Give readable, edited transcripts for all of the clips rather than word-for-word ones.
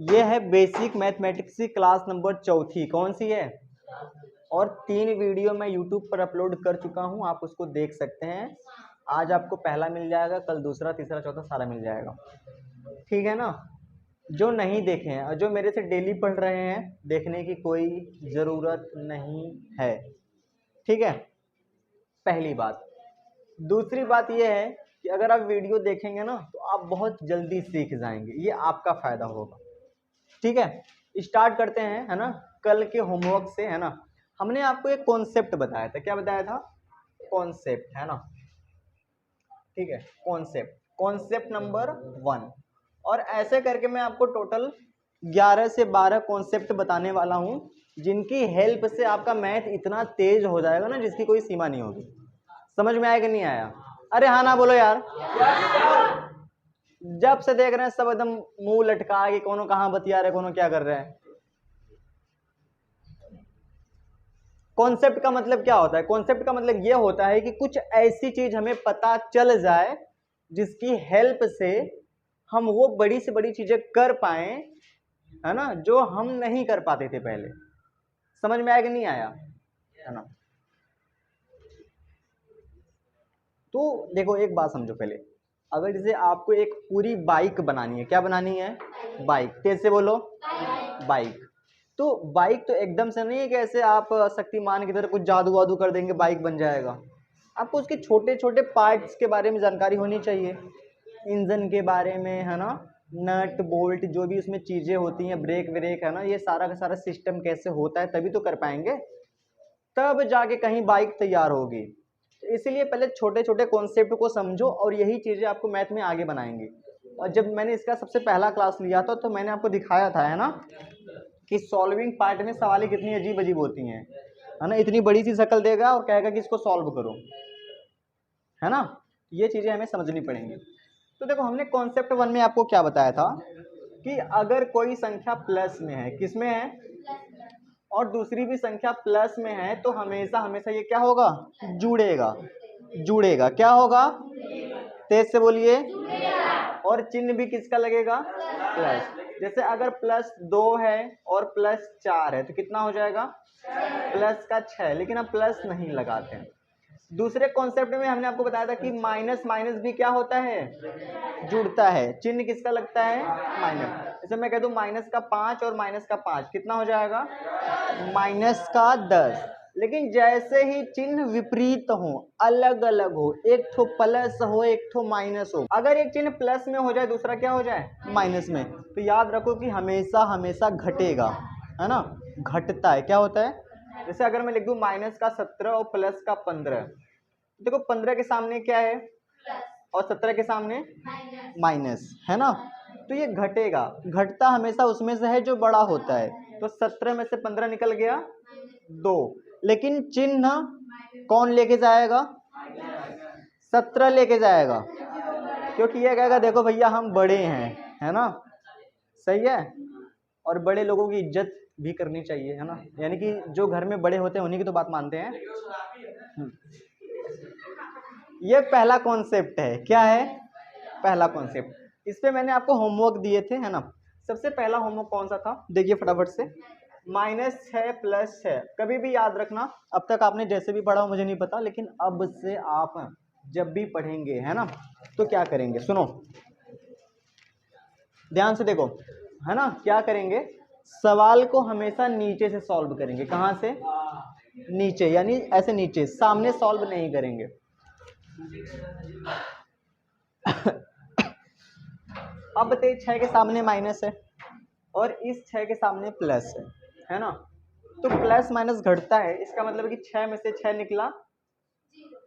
ये है basic mathematics की क्लास नंबर 4। कौन सी है? और 3 वीडियो मैं यूट्यूब पर अपलोड कर चुका हूँ, आप उसको देख सकते हैं। आज आपको पहला मिल जाएगा, कल दूसरा, तीसरा, चौथा सारा मिल जाएगा। ठीक है ना? जो नहीं देखे हैं और जो मेरे से डेली पढ़ रहे हैं, देखने की कोई ज़रूरत नहीं है। ठीक है, पहली बात। दूसरी बात यह है कि अगर आप वीडियो देखेंगे ना तो आप बहुत जल्दी सीख जाएंगे, ये आपका फायदा होगा। ठीक है, स्टार्ट करते हैं, है ना, कल के होमवर्क से, है ना। हमने आपको एक कॉन्सेप्ट बताया था। क्या बताया था? कॉन्सेप्ट, है ना। ठीक है, कॉन्सेप्ट नंबर 1। और ऐसे करके मैं आपको टोटल 11 से 12 कॉन्सेप्ट बताने वाला हूं, जिनकी हेल्प से आपका मैथ इतना तेज हो जाएगा ना, जिसकी कोई सीमा नहीं होगी। समझ में आया कि नहीं आया? अरे हाँ ना बोलो यार। जब से देख रहे हैं सब एकदम मुंह लटका के, कोनो कहां बतिया रहे, कोनो क्या कर रहे हैं। कॉन्सेप्ट का मतलब क्या होता है? कॉन्सेप्ट का मतलब यह होता है कि कुछ ऐसी चीज हमें पता चल जाए जिसकी हेल्प से हम वो बड़ी से बड़ी चीजें कर पाए, है ना, जो हम नहीं कर पाते थे पहले। समझ में आया कि नहीं आया? है ना। तो देखो, एक बात समझो पहले। अगर जैसे आपको एक पूरी बाइक बनानी है, क्या बनानी है? बाइक। तेज से बोलो। बाइक। तो बाइक तो एकदम से नहीं है कि ऐसे आप शक्तिमान की तरह कुछ जादू वादू कर देंगे बाइक बन जाएगा। आपको उसके छोटे छोटे पार्ट्स के बारे में जानकारी होनी चाहिए, इंजन के बारे में, है ना, नट बोल्ट जो भी उसमें चीजें होती हैं, ब्रेक व्रेक, है ना, ये सारा का सारा सिस्टम कैसे होता है, तभी तो कर पाएंगे, तब जाके कहीं बाइक तैयार होगी। तो इसीलिए पहले छोटे छोटे कॉन्सेप्ट को समझो, और यही चीजें आपको मैथ में आगे बनाएंगी। और जब मैंने इसका सबसे पहला क्लास लिया था तो मैंने आपको दिखाया था, है ना, कि सॉल्विंग पार्ट में सवालें कितनी अजीब अजीब होती हैं, है ना। इतनी बड़ी सी शक्ल देगा और कहेगा कि इसको सॉल्व करो, है ना। ये चीजें हमें समझनी पड़ेंगी। तो देखो, हमने कॉन्सेप्ट 1 में आपको क्या बताया था कि अगर कोई संख्या प्लस में है, किस में है, और दूसरी भी संख्या प्लस में है, तो हमेशा हमेशा ये क्या होगा? जुड़ेगा। जुड़ेगा। क्या होगा? तेज से बोलिए। और चिन्ह भी किसका लगेगा? प्लस। जैसे अगर +2 है और +4 है तो कितना हो जाएगा? प्लस का 6, लेकिन हम प्लस नहीं लगाते हैं। दूसरे कॉन्सेप्ट में हमने आपको बताया था कि माइनस माइनस भी क्या होता है? जुड़ता है। चिन्ह किसका लगता है? माइनस। जैसे मैं कह दूं -5 और -5 कितना हो जाएगा? -10। लेकिन जैसे ही चिन्ह विपरीत हो, अलग अलग हो, एक ठो प्लस हो, एक ठो माइनस हो, अगर एक चिन्ह प्लस में हो जाए, दूसरा क्या हो जाए? माइनस में, तो याद रखो कि हमेशा हमेशा घटेगा, है ना, घटता है। क्या होता है? जैसे अगर मैं लिख दूं -17 और +15, देखो 15 के सामने क्या है और 17 के सामने माइनस, है ना। तो ये घटेगा। घटता हमेशा उसमें से है जो बड़ा होता है। तो 17 में से 15 निकल गया 2, लेकिन चिन्ह कौन लेके जाएगा? 17 लेके जाएगा, क्योंकि ये कहेगा देखो भैया हम बड़े हैं, है ना। सही है। और बड़े लोगों की इज्जत भी करनी चाहिए, है ना, यानी कि जो घर में बड़े होते हैं उन्हीं की तो बात मानते हैं। ये पहला कॉन्सेप्ट है। क्या है? पहला कॉन्सेप्ट। इस पे मैंने आपको होमवर्क दिए थे, है ना। सबसे पहला होमवर्क कौन सा था? देखिए फटाफट से। -6 +6 कभी भी याद रखना। अब तक आपने जैसे भी पढ़ा हो मुझे नहीं पता, लेकिन अब से आप जब भी पढ़ेंगे, है ना, तो क्या करेंगे? सुनो ध्यान से, देखो, है ना, क्या करेंगे? सवाल को हमेशा नीचे से सॉल्व करेंगे। कहां से? नीचे, यानी ऐसे नीचे, सामने सॉल्व नहीं करेंगे। अब बताइए, 6 के सामने माइनस है और इस 6 के सामने प्लस है ना। तो प्लस माइनस घटता है, इसका मतलब है कि 6 में से 6 निकला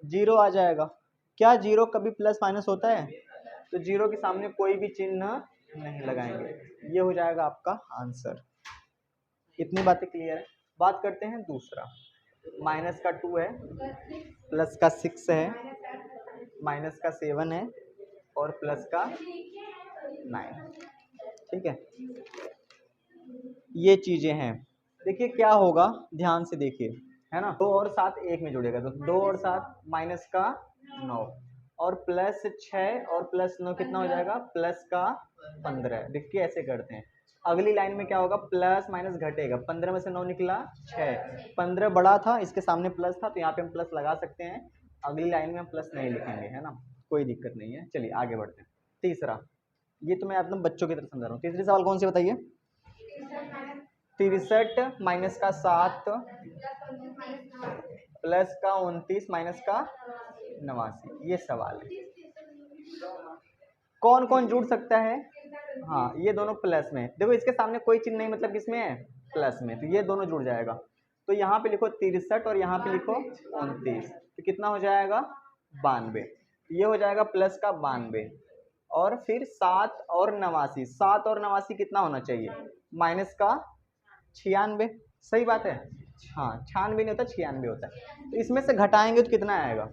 0 आ जाएगा। क्या 0 कभी प्लस माइनस होता है? तो 0 के सामने कोई भी चिन्ह नहीं लगाएंगे। ये हो जाएगा आपका आंसर। इतनी बातें क्लियर है। बात करते हैं दूसरा। माइनस का 2 है, प्लस का 6 है, माइनस का 7 है और प्लस का 9। ठीक है, ये चीजें हैं। देखिए क्या होगा, ध्यान से देखिए, है ना। 2 और 7 1 में जुड़ेगा, तो 2 और 7 माइनस का 9 और +6 और +9 कितना हो जाएगा? प्लस का 15। देखिए ऐसे करते हैं, अगली लाइन में क्या होगा, प्लस माइनस घटेगा, 15 में से 9 निकला 6, 15 बड़ा था, इसके सामने प्लस था, तो यहाँ पे हम प्लस लगा सकते हैं। अगली लाइन में हम प्लस नहीं लिखेंगे, है ना, कोई दिक्कत नहीं है। चलिए आगे बढ़ते हैं। तीसरा, ये तो मैं एकदम बच्चों की तरह समझा रहा हूँ। तीसरी सवाल कौन सी बताइए? 63 माइनस का 7 प्लस का 29 माइनस का 89, ये सवाल है। कौन कौन जुड़ सकता है? हाँ, ये दोनों प्लस में, देखो इसके सामने कोई चिन्ह नहीं, मतलब किसमें है, प्लस में, तो ये दोनों जुड़ जाएगा। तो यहाँ पे लिखो 63 और यहाँ पे लिखो 29, तो कितना हो जाएगा, 92। ये हो जाएगा प्लस का 92, और फिर 7 और 89, 7 और 89 कितना होना चाहिए, माइनस का 96। सही बात है, हाँ 96 नहीं होता, 96 होता है। तो इसमें से घटाएंगे तो कितना आएगा,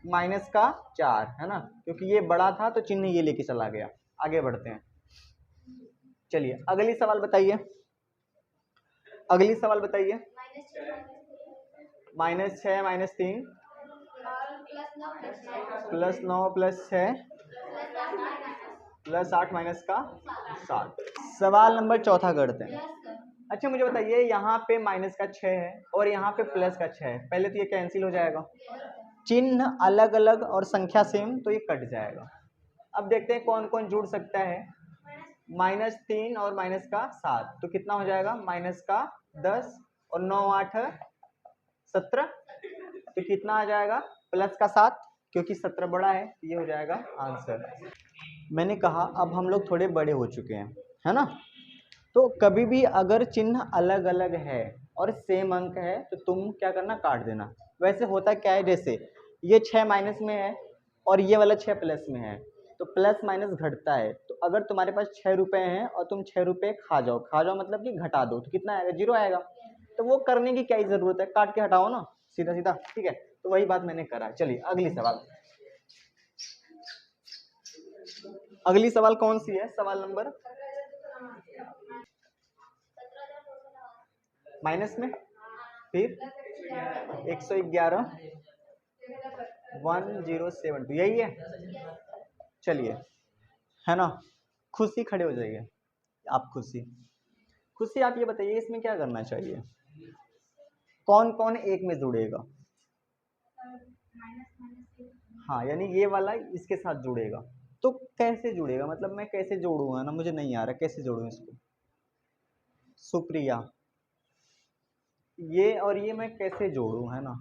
माइनस का 4, है ना, क्योंकि ये बड़ा था तो चिन्ह ये लेके चला गया। आगे बढ़ते हैं। चलिए अगली सवाल बताइए, अगली सवाल बताइए। -6 -3 +9 +6 +8 माइनस का 7। सवाल नंबर चौथा करते हैं। अच्छा मुझे बताइए, यहाँ पे माइनस का 6 है और यहाँ पे प्लस का 6 है, पहले तो ये कैंसिल हो जाएगा, चिन्ह अलग अलग और संख्या सेम, तो ये कट जाएगा। अब देखते हैं कौन कौन जुड़ सकता है। -3 और माइनस का 7, तो कितना हो जाएगा, माइनस का 10 और 9 8 17, तो कितना आ जाएगा, प्लस का 7, क्योंकि 17 बड़ा है, ये हो जाएगा आंसर। मैंने कहा अब हम लोग थोड़े बड़े हो चुके हैं, है ना, तो कभी भी अगर चिन्ह अलग अलग है और सेम अंक है तो तुम क्या करना, काट देना। वैसे होता क्या है, जैसे ये 6 माइनस में है और ये वाला 6 प्लस में है, तो प्लस माइनस घटता है। तो अगर तुम्हारे पास 6 रुपए हैं और तुम 6 रुपए खा जाओ, खा जाओ मतलब कि घटा दो, तो कितना आएगा, 0 आएगा। तो वो करने की क्या जरूरत है, काट के हटाओ ना, सीधा सीधा, ठीक है। तो वही बात मैंने करा। चलिए अगली सवाल, अगली सवाल कौन सी है, सवाल नंबर माइनस में, फिर 111 1072, यही है। चलिए, है ना, खुशी खड़े हो जाइए आप, खुशी खुशी आप ये बताइए इसमें क्या करना चाहिए, कौन कौन एक में जुड़ेगा? हाँ, यानी ये वाला इसके साथ जुड़ेगा, तो कैसे जुड़ेगा, मतलब मैं कैसे जोड़ूंगा ना, मुझे नहीं आ रहा कैसे जोड़ूं इसको। सुप्रिया, ये और ये मैं कैसे जोड़ूं, है ना,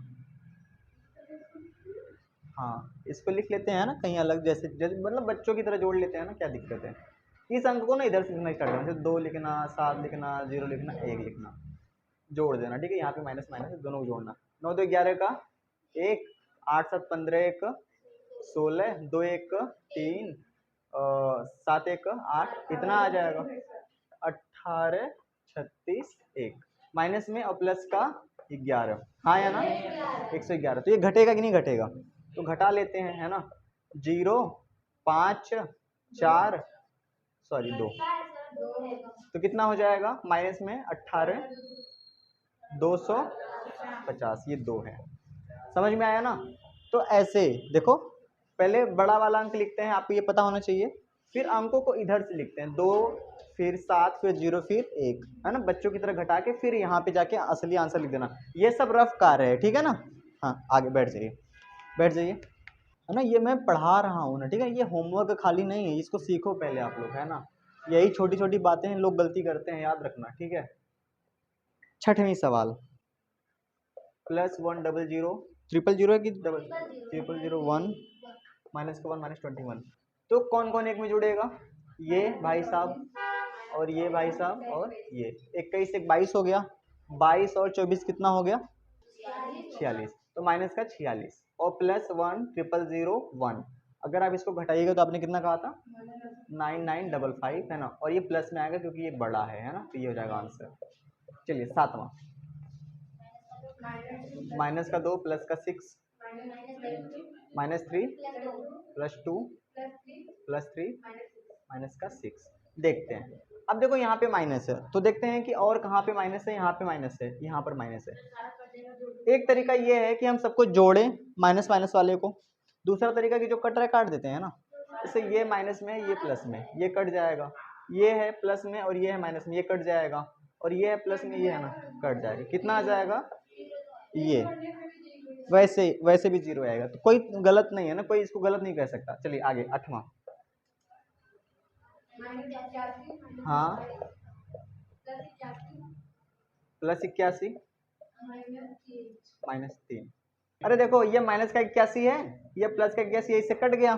हाँ इसको लिख लेते हैं ना कहीं अलग, जैसे जैसे मतलब बच्चों की तरह जोड़ लेते हैं ना, क्या दिक्कत है। इस अंक को ना इधर से लिखना स्टार्ट करना, जैसे 2 लिखना, 7 लिखना, 0 लिखना, 1 लिखना, जोड़ देना, ठीक है। यहाँ पे माइनस माइनस दोनों को जोड़ना। 9 2 11 का 1, 8 7 15 1 16, 2 1 3, 7 1 8, कितना आ जाएगा, 18 36 1, माइनस में और प्लस का 11, हाँ या ना, 111। तो ये घटेगा कि नहीं घटेगा, तो घटा लेते हैं, है ना। 0 5 4 सॉरी 2, तो कितना हो जाएगा, माइनस में 18 250, ये 2 है। समझ में आया ना। तो ऐसे देखो, पहले बड़ा वाला अंक लिखते हैं, आपको ये पता होना चाहिए, फिर अंकों को इधर से लिखते हैं, 2 फिर 7 फिर 0 फिर 1, है ना, बच्चों की तरह घटा के फिर यहाँ पे जाके असली आंसर लिख देना। ये सब रफ कार्य है, ठीक है ना। हाँ आगे बैठ जाइए, बैठ जाइए, है ना, ये मैं पढ़ा रहा हूँ ना, ठीक है, ये होमवर्क खाली नहीं है, इसको सीखो पहले आप लोग, है ना। यही छोटी छोटी बातें हैं लोग गलती करते हैं, याद रखना, ठीक है। छठवीं सवाल, +1 00 000 है कि डबल 000 1 माइनस का 1 -21, तो कौन कौन एक में जुड़ेगा, ये भाई साहब और ये भाई साहब और ये 21 1 22 हो गया, 22 और 24 कितना हो गया, 46, तो माइनस का 46 और +1 000 1, अगर आप इसको घटाइएगा तो आपने कितना कहा था, 9955, है ना, और ये प्लस में आएगा क्योंकि ये बड़ा है ना, तो ये हो जाएगा आंसर। चलिए सातवां, माइनस का 2 प्लस का 6 -3 +2 +3 माइनस का 6। देखते हैं, अब देखो यहाँ पे माइनस है, तो देखते हैं कि और कहाँ पे माइनस है, यहाँ पे माइनस है, यहाँ पर माइनस है। एक तरीका ये है कि हम सबको जोड़ें माइनस माइनस वाले को, दूसरा तरीका कि जो कट रहा है काट देते हैं ना, इससे ये माइनस में ये प्लस में, ये कट जाएगा, ये है प्लस में और ये है माइनस में, ये कट जाएगा, और ये है प्लस में, ये है ना, कट जाएगा, कितना आ जाएगा ये, वैसे वैसे भी 0 आएगा, तो कोई गलत नहीं है ना, कोई इसको गलत नहीं कह सकता। चलिए आगे 8वां। हाँ, +81 -3। अरे देखो ये माइनस का 81 है, ये प्लस का 81 है, इससे कट गया,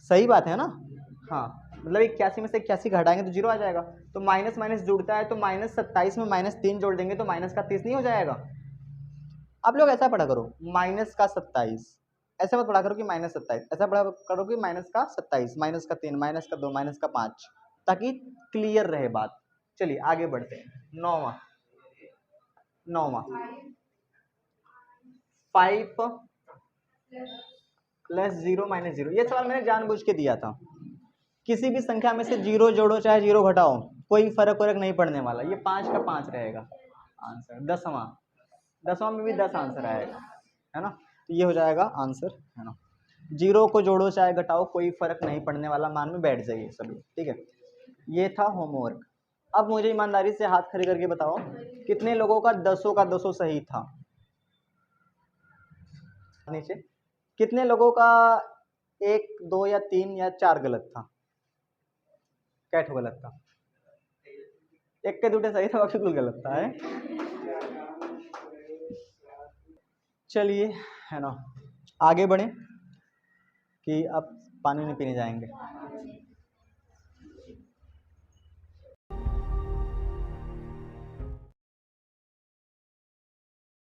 सही बात है ना। हाँ, मतलब 81 में से 81 घटाएंगे तो 0 आ जाएगा, तो माइनस माइनस जुड़ता है, तो -27 में -3 जोड़ देंगे तो -30 नहीं हो जाएगा। आप लोग ऐसा पढ़ा करो, -27, ऐसा मत पढ़ा करो कि -27, ऐसा पढ़ा करो कि -27, -3, -2, -5, ताकि क्लियर रहे बात। चलिए आगे बढ़ते हैं। 9वां 5 + 0 - 0, ये सवाल मैंने जानबूझ के दिया था। किसी भी संख्या में से 0 जोड़ो चाहे 0 घटाओ, कोई फर्क वरक नहीं पड़ने वाला, ये 5 का 5 रहेगा आंसर। 10वां में भी 10 आंसर आएगा, है ना, तो ये हो जाएगा आंसर, है ना। 0 को जोड़ो चाहे घटाओ, कोई फर्क नहीं पड़ने वाला, मान में बैठ जाइए सभी, ठीक है। ये था होमवर्क। अब मुझे ईमानदारी से हाथ खड़े करके बताओ, कितने लोगों का 10 का 10 सही था? नीचे कितने लोगों का 1, 2 या 3 या 4 गलत था? क्या ठो गलत था? 1 के 2 सही था, बाकी बिल्कुल गलत था, है। चलिए, है ना, आगे बढ़े कि अब पानी नहीं पीने जाएंगे।